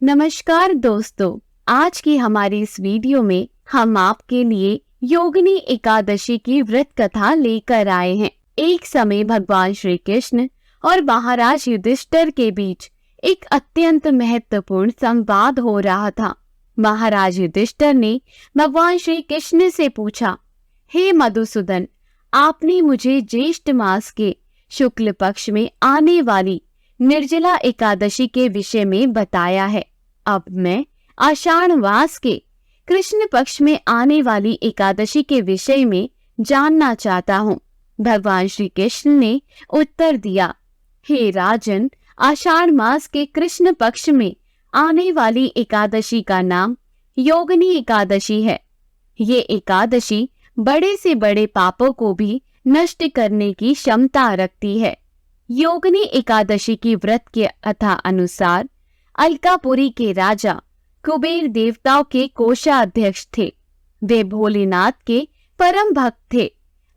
नमस्कार दोस्तों, आज की हमारी इस वीडियो में हम आपके लिए योगिनी एकादशी की व्रत कथा लेकर आए हैं। एक समय भगवान श्री कृष्ण और महाराज युधिष्ठिर के बीच एक अत्यंत महत्वपूर्ण संवाद हो रहा था। महाराज युधिष्ठिर ने भगवान श्री कृष्ण से पूछा, हे मधुसूदन, आपने मुझे ज्येष्ठ मास के शुक्ल पक्ष में आने वाली निर्जला एकादशी के विषय में बताया है। अब मैं आषाढ़ मास के कृष्ण पक्ष में आने वाली एकादशी के विषय में जानना चाहता हूँ। भगवान श्री कृष्ण ने उत्तर दिया, हे राजन, आषाढ़ मास के कृष्ण पक्ष में आने वाली एकादशी का नाम योगिनी एकादशी है। ये एकादशी बड़े से बड़े पापों को भी नष्ट करने की क्षमता रखती है। योगिनी एकादशी की व्रत के कथा अनुसार अलकापुरी के राजा कुबेर देवताओं के कोषाध्यक्ष थे। वे भोलेनाथ के परम भक्त थे।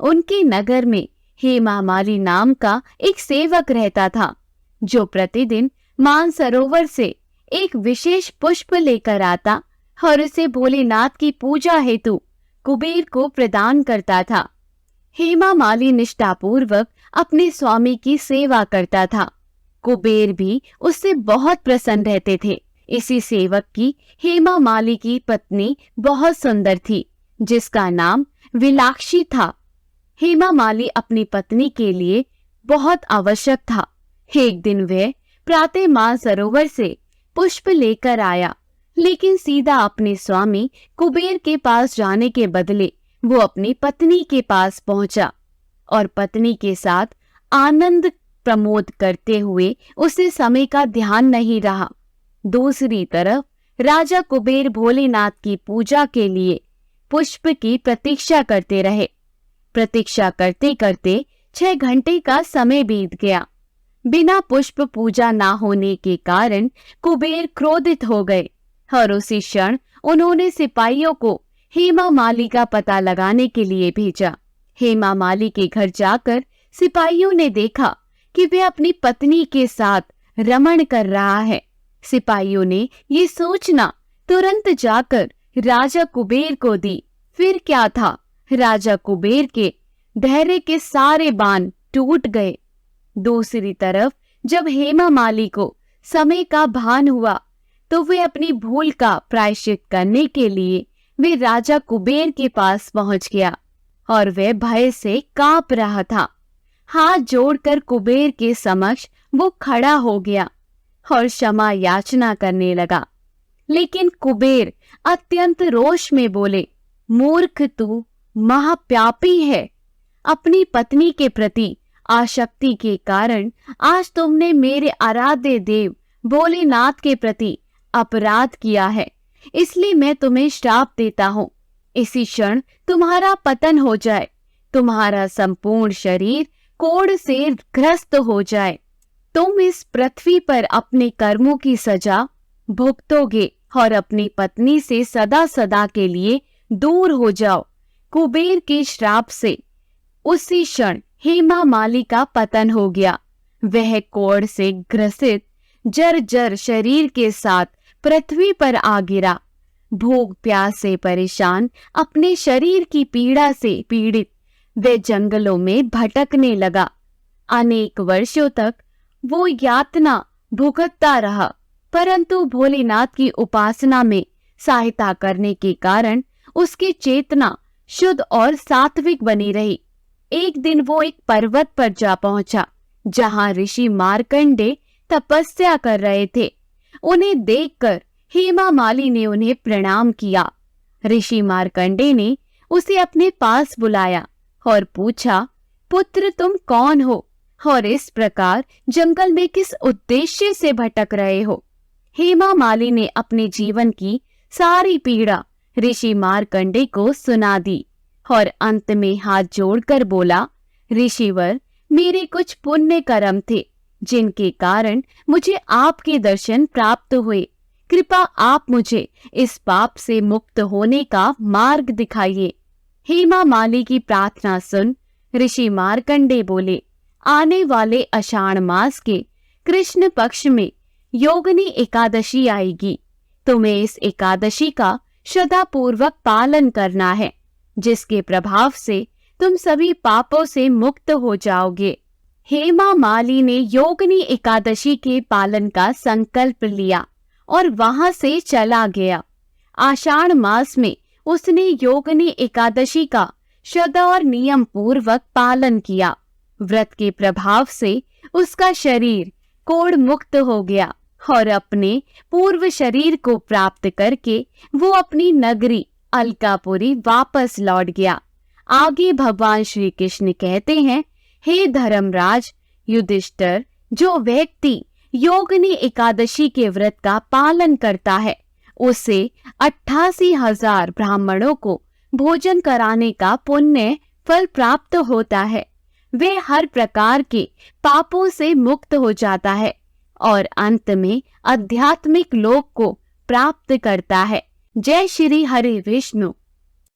उनके नगर में हेमामाली नाम का एक सेवक रहता था, जो प्रतिदिन मानसरोवर से एक विशेष पुष्प लेकर आता और उसे भोलेनाथ की पूजा हेतु कुबेर को प्रदान करता था। हेमामाली निष्ठापूर्वक अपने स्वामी की सेवा करता था। कुबेर भी उससे बहुत प्रसन्न रहते थे। इसी सेवक की हेमामाली की पत्नी बहुत सुंदर थी, जिसका नाम विलाक्षी था। हेमामाली अपनी पत्नी के लिए बहुत आवश्यक था। एक दिन वह प्रातः मानसरोवर से पुष्प लेकर आया, लेकिन सीधा अपने स्वामी कुबेर के पास जाने के बदले वो अपनी पत्नी के पास पहुंचा और पत्नी के साथ आनंद प्रमोद करते हुए उसे समय का ध्यान नहीं रहा। दूसरी तरफ राजा कुबेर भोलेनाथ की पूजा के लिए पुष्प की प्रतीक्षा करते रहे। प्रतीक्षा करते करते 6 घंटे का समय बीत गया। बिना पुष्प पूजा ना होने के कारण कुबेर क्रोधित हो गए और उसी क्षण उन्होंने सिपाहियों को हेमामाली का पता लगाने के लिए भेजा। हेमामाली के घर जाकर सिपाहियों ने देखा कि वे अपनी पत्नी के साथ रमण कर रहा है। सिपाहियों ने ये सूचना तुरंत जाकर राजा कुबेर को दी। फिर क्या था, राजा कुबेर के धैर्य के सारे बांध टूट गए। दूसरी तरफ जब हेमामाली को समय का भान हुआ तो वे अपनी भूल का प्रायश्चित करने के लिए वे राजा कुबेर के पास पहुंच गया और वह भय से कांप रहा था। हाथ जोड़कर कुबेर के समक्ष वो खड़ा हो गया और क्षमा याचना करने लगा। लेकिन कुबेर अत्यंत रोष में बोले, मूर्ख, तू महापापी है। अपनी पत्नी के प्रति आसक्ति के कारण आज तुमने मेरे आराध्य देव भोलेनाथ के प्रति अपराध किया है, इसलिए मैं तुम्हें श्राप देता हूँ। इसी क्षण तुम्हारा पतन हो जाए, तुम्हारा संपूर्ण शरीर कोढ़ से ग्रस्त हो जाए। तुम इस पृथ्वी पर अपने कर्मों की सजा भुगतोगे और अपनी पत्नी से सदा सदा के लिए दूर हो जाओ। कुबेर के श्राप से उसी क्षण हेमामाली का पतन हो गया। वह कोढ़ से ग्रसित जर्जर शरीर के साथ पृथ्वी पर आ गिरा। भूख प्यास से परेशान, अपने शरीर की पीड़ा से पीड़ित वे जंगलों में भटकने लगा। अनेक वर्षों तक वो यातना भुगतता रहा, परंतु भोलेनाथ की उपासना में सहायता करने के कारण उसकी चेतना शुद्ध और सात्विक बनी रही। एक दिन वो एक पर्वत पर जा पहुंचा, जहां ऋषि मार्कंडे तपस्या कर रहे थे। उन्हें देखकर हेमामाली ने उन्हें प्रणाम किया। ऋषि मार्कंडे ने उसे अपने पास बुलाया और पूछा, पुत्र, तुम कौन हो और इस प्रकार जंगल में किस उद्देश्य से भटक रहे हो? हेमामाली ने अपने जीवन की सारी पीड़ा ऋषि मार्कंडे को सुना दी और अंत में हाथ जोड़कर बोला, ऋषिवर, मेरे कुछ पुण्य कर्म थे जिनके कारण मुझे आपके दर्शन प्राप्त हुए। कृपा आप मुझे इस पाप से मुक्त होने का मार्ग दिखाइए। हेमामाली की प्रार्थना सुन ऋषि मार्कंडे बोले, आने वाले आषाढ़ मास के कृष्ण पक्ष में योगिनी एकादशी आएगी। तुम्हें इस एकादशी का श्रद्धापूर्वक पालन करना है, जिसके प्रभाव से तुम सभी पापों से मुक्त हो जाओगे। हेमा माली ने योगिनी एकादशी के पालन का संकल्प लिया और वहां से चला गया। आषाढ़ मास में उसने योगिनी एकादशी का श्रद्धा और नियम पूर्वक पालन किया। व्रत के प्रभाव से उसका शरीर कोढ़ मुक्त हो गया और अपने पूर्व शरीर को प्राप्त करके वो अपनी नगरी अलकापुरी वापस लौट गया। आगे भगवान श्री कृष्ण कहते हैं, हे धर्मराज युधिष्ठिर, जो व्यक्ति योगिनी एकादशी के व्रत का पालन करता है उसे 88,000 ब्राह्मणों को भोजन कराने का पुण्य फल प्राप्त होता है। वे हर प्रकार के पापों से मुक्त हो जाता है और अंत में आध्यात्मिक लोक को प्राप्त करता है। जय श्री हरि विष्णु।